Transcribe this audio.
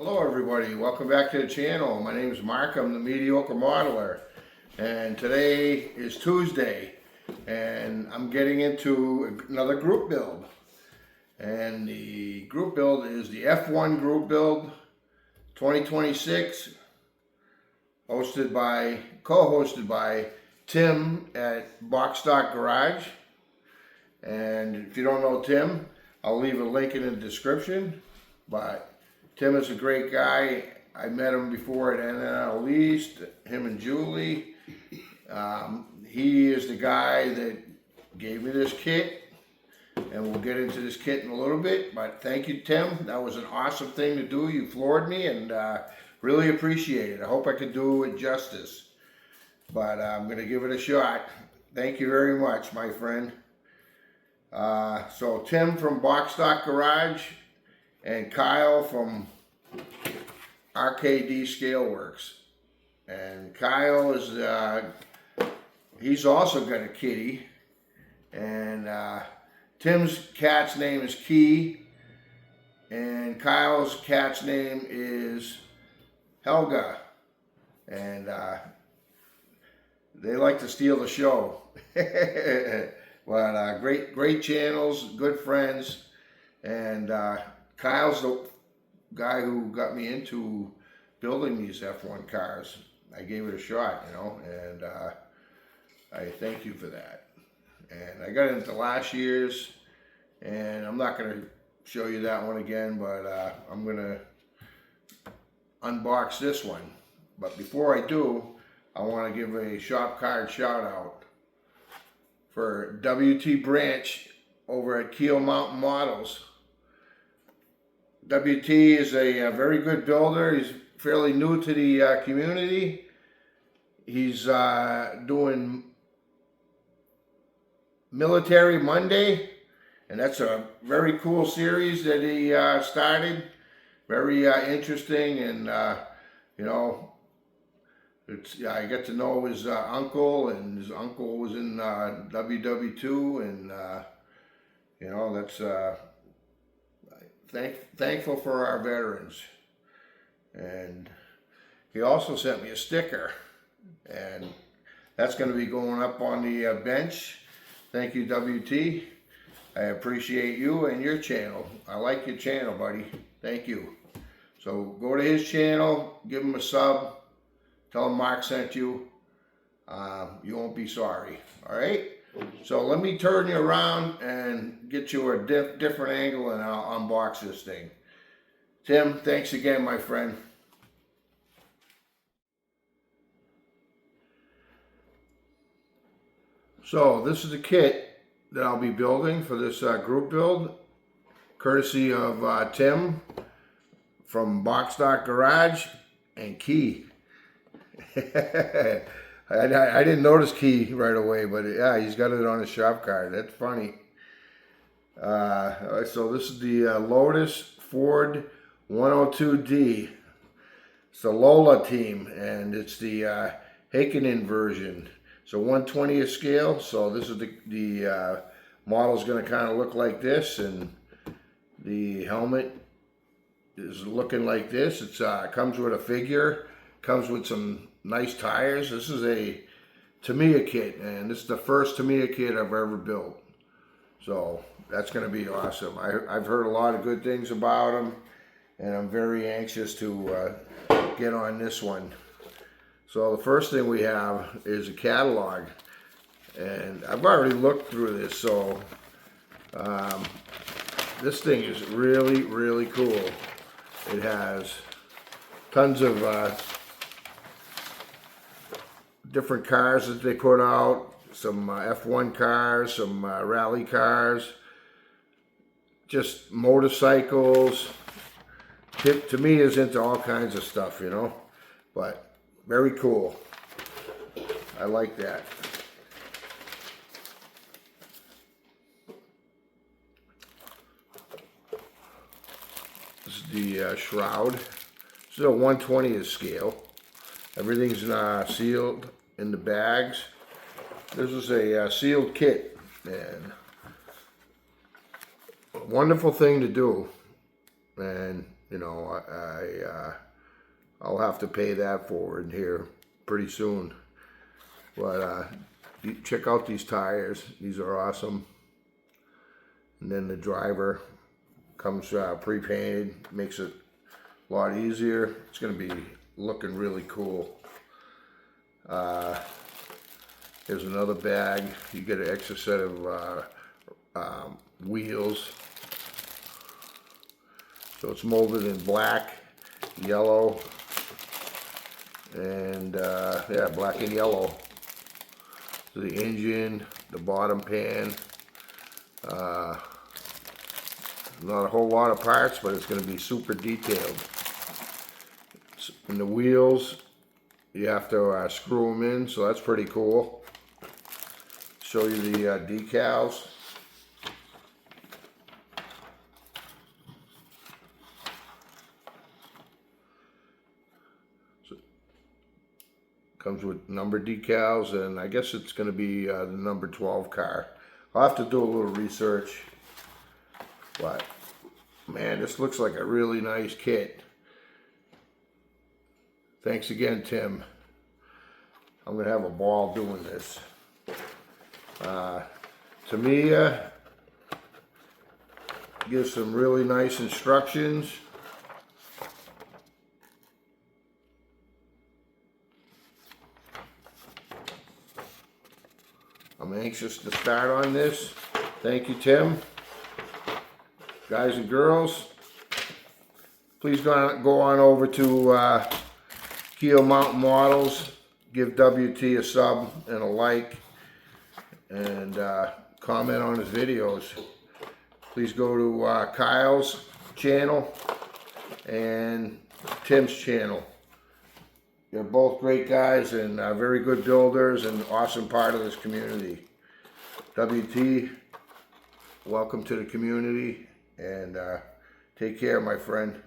Hello everybody, welcome back to the channel. My name is Mark, I'm the Mediocre Modeler. And today is Tuesday and I'm getting into another group build. And the group build is the F1 group build 2026, co-hosted by Tim at Box Stock Garage. And if you don't know Tim, I'll leave a link in the description. But Tim is a great guy. I met him before at NL East, him and Julie. He is the guy that gave me this kit, and we'll get into this kit in a little bit. But thank you, Tim. That was an awesome thing to do. You floored me, and really appreciate it. I hope I could do it justice. But I'm going to give it a shot. Thank you very much, my friend. So Tim from Box Stock Garage and Kyle from RKD Scaleworks. And Kyle is, he's also got a kitty. And Tim's cat's name is Key. And Kyle's cat's name is Helga. And they like to steal the show. But great channels, good friends. And Kyle's the guy who got me into building these F1 cars. I gave it a shot, you know, and I thank you for that. And I got into last year's, and I'm not going to show you that one again, but I'm going to unbox this one. But before I do, I want to give a shop card shout out for WT Branch over at Keel Mountain Models. WT is a very good builder. He's fairly new to the community. He's doing Military Monday, and that's a very cool series that he started. Very interesting, and you know, I get to know his uncle, and his uncle was in WW2, and you know, that's thankful for our veterans. And he also sent me a sticker, and that's going to be going up on the bench. Thank you, WT. I appreciate you and your channel. I like your channel, buddy. Thank you. So go to his channel, give him a sub, tell him Mark sent you. You won't be sorry. All right? So let me turn you around and get you a different angle, and I'll unbox this thing. Tim, thanks again, my friend. So this is the kit that I'll be building for this group build, courtesy of Tim from Box Stock Garage and Key. I didn't notice Key right away, but yeah, he's got it on his shop card. That's funny. So this is the Lotus Ford 102D. It's the Lola team, and it's the Hakkinen version. So 1/20th scale. So this is the model's going to kind of look like this, and the helmet is looking like this. It's comes with a figure, comes with some nice tires. This is a Tamiya kit, and this is the first Tamiya kit I've ever built. So that's going to be awesome. I've heard a lot of good things about them, and I'm very anxious to get on this one. So the first thing we have is a catalog, and I've already looked through this. So this thing is really cool. It has tons of different cars that they put out, some F1 cars, some rally cars, just motorcycles. To me, is into all kinds of stuff, you know, but very cool. I like that. This is the shroud. This is a 1/20th scale. Everything's sealed in the bags. This is a sealed kit, and wonderful thing to do. And you know, I'll have to pay that forward here pretty soon. But check out these tires. These are awesome. And then the driver comes pre-painted, makes it a lot easier. It's going to be looking really cool. Here's another bag. You get an extra set of wheels. So it's molded in black, yellow, and yeah, black and yellow. So the engine, the bottom pan, not a whole lot of parts, but it's going to be super detailed. And the wheels, you have to screw them in, so that's pretty cool. Show you the decals. So, comes with number decals, and I guess it's going to be the number 12 car. I'll have to do a little research, but man, this looks like a really nice kit. Thanks again, Tim. I'm gonna have a ball doing this. Tamiya gives some really nice instructions. I'm anxious to start on this. Thank you, Tim. Guys and girls, please go on over to Keel Mountain Models. Give WT a sub and a like, and comment on his videos. Please go to Kyle's channel and Tim's channel. They're both great guys and very good builders and awesome part of this community. WT, welcome to the community, and take care, my friend.